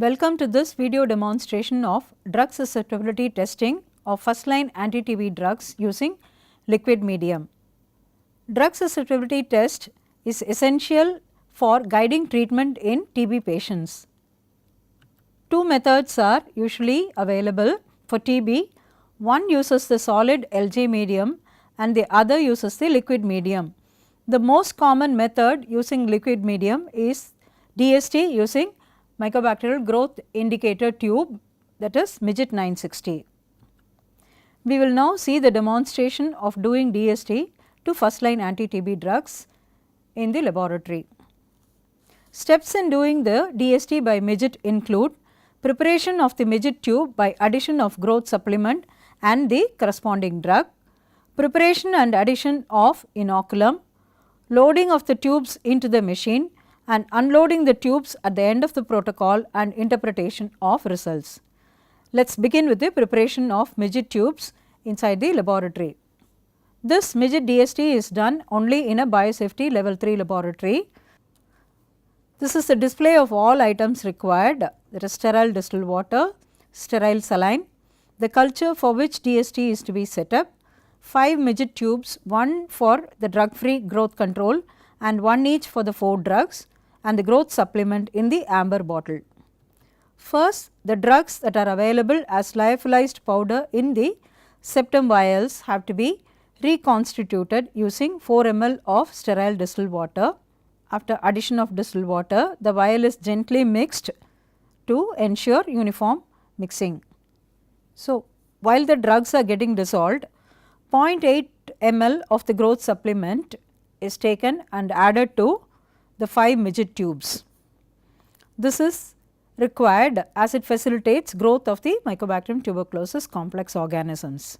Welcome to this video demonstration of drug susceptibility testing of first line anti-TB drugs using liquid medium. Drug susceptibility test is essential for guiding treatment in TB patients. Two methods are usually available for TB. One uses the solid LJ medium and the other uses the liquid medium. The most common method using liquid medium is DST using Mycobacterial growth indicator tube, that is Midget 960. We will now see the demonstration of doing DST to first line anti-TB drugs in the laboratory. Steps in doing the DST by Midget include preparation of the Midget tube by addition of growth supplement and the corresponding drug, preparation and addition of inoculum, loading of the tubes into the machine and unloading the tubes at the end of the protocol and interpretation of results. Let us begin with the preparation of Midget tubes inside the laboratory. This Midget DST is done only in a biosafety level 3 laboratory. This is the display of all items required. There is sterile distilled water, sterile saline, the culture for which DST is to be set up, 5 Midget tubes, one for the drug free growth control and one each for the 4 drugs, and the growth supplement in the amber bottle. First, the drugs that are available as lyophilized powder in the septum vials have to be reconstituted using 4 ml of sterile distilled water. After addition of distilled water, the vial is gently mixed to ensure uniform mixing. So, while the drugs are getting dissolved, 0.8 ml of the growth supplement is taken and added to the 5 Midget tubes. This is required as it facilitates growth of the Mycobacterium tuberculosis complex organisms.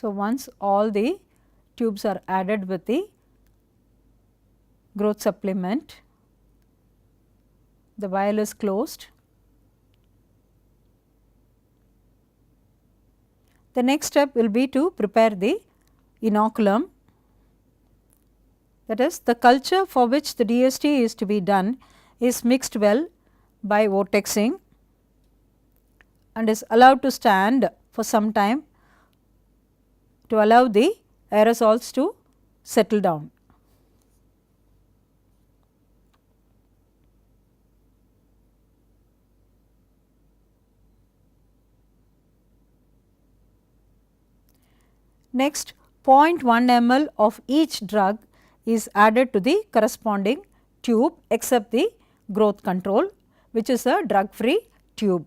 So, once all the tubes are added with the growth supplement, the vial is closed. The next step will be to prepare the inoculum, that is the culture for which the DST is to be done is mixed well by vortexing and is allowed to stand for some time to allow the aerosols to settle down. Next, 0.1 ml of each drug is added to the corresponding tube except the growth control, which is a drug free tube.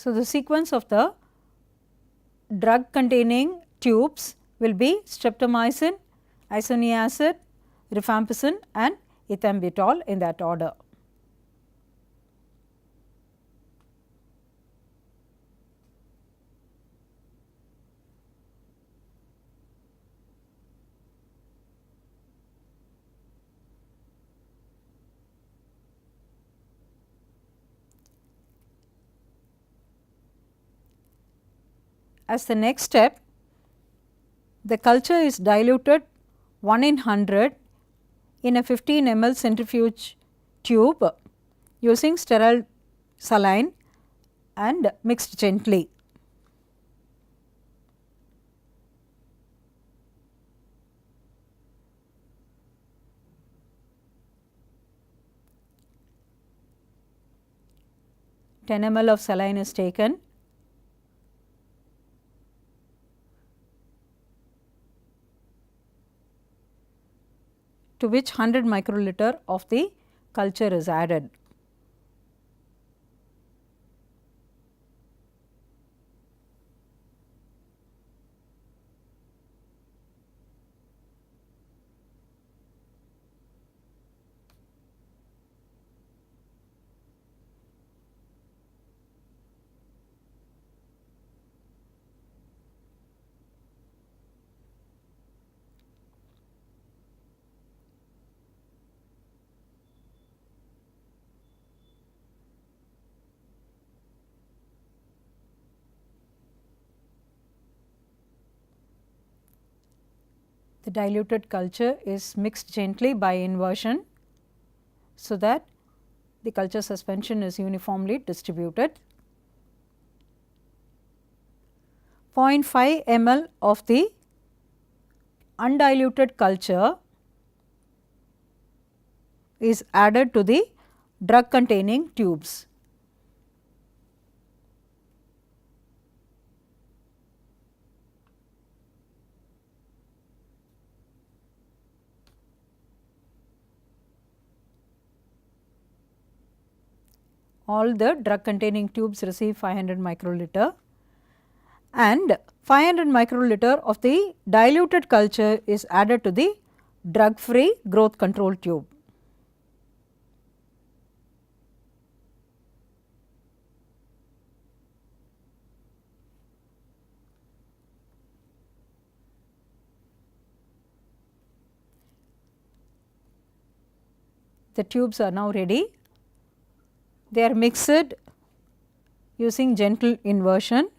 So, the sequence of the drug containing tubes will be streptomycin, isoniazid, rifampicin and ethambutol in that order. As the next step, the culture is diluted 1 in 100 in a 15 ml centrifuge tube using sterile saline and mixed gently. Ten ml of saline is taken to which 100 microliter of the culture is added. The diluted culture is mixed gently by inversion, so that the culture suspension is uniformly distributed. 0.5 ml of the undiluted culture is added to the drug containing tubes. All the drug containing tubes receive 500 microliter, and 500 microliter of the diluted culture is added to the drug free growth control tube. The tubes are now ready. They are mixed using gentle inversion.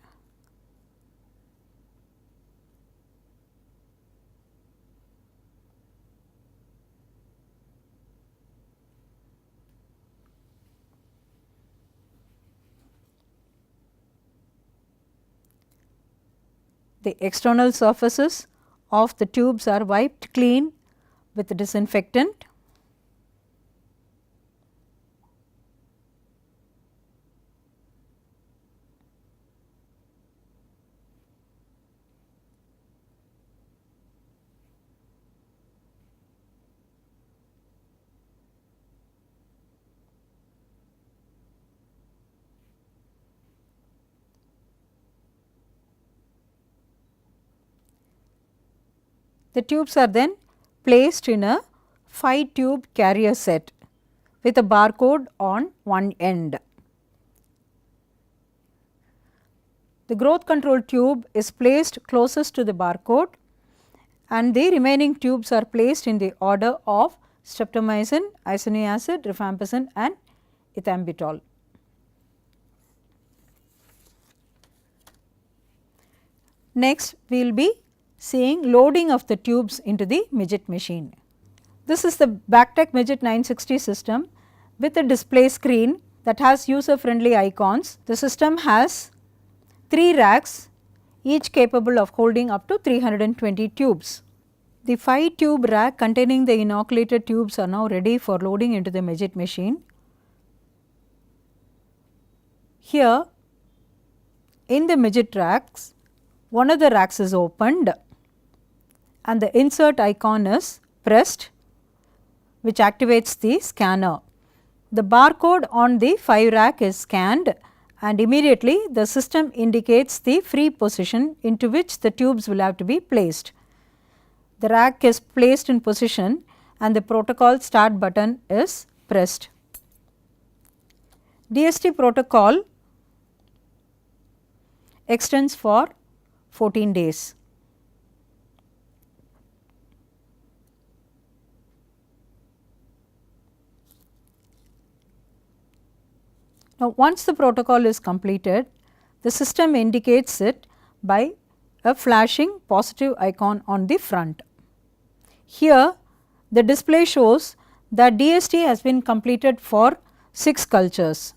The external surfaces of the tubes are wiped clean with disinfectant. The tubes are then placed in a 5 tube carrier set with a barcode on one end. The growth control tube is placed closest to the barcode, and the remaining tubes are placed in the order of streptomycin, isoniazid acid, rifampicin and ethambutol. Next, we will be seeing loading of the tubes into the midget machine. This is the Bactec Midget 960 system with a display screen that has user friendly icons. The system has 3 racks, each capable of holding up to 320 tubes. The 5 tube rack containing the inoculated tubes are now ready for loading into the midget machine. Here in the midget racks, one of the racks is opened and the insert icon is pressed, which activates the scanner. The barcode on the 5 rack is scanned, and immediately the system indicates the free position into which the tubes will have to be placed. The rack is placed in position and the protocol start button is pressed. DST protocol extends for 14 days. Now, once the protocol is completed, the system indicates it by a flashing positive icon on the front. Here the display shows that DST has been completed for 6 cultures.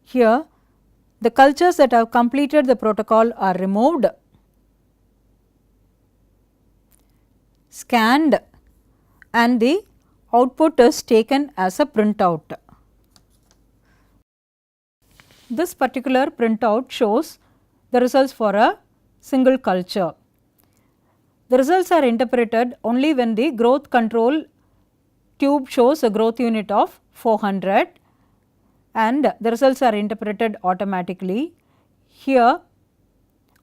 Here the cultures that have completed the protocol are removed, scanned, and the output is taken as a printout. This particular printout shows the results for a single culture. The results are interpreted only when the growth control tube shows a growth unit of 400 and the results are interpreted automatically. Here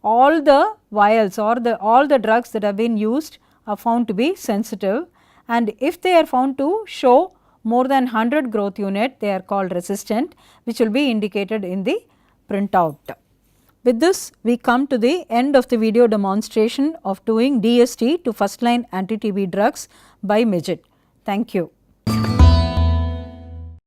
all the vials or all the drugs that have been used are found to be sensitive, and if they are found to show more than 100 growth unit, they are called resistant, which will be indicated in the printout. With this, we come to the end of the video demonstration of doing DST to first line anti-TB drugs by Mijit. Thank you.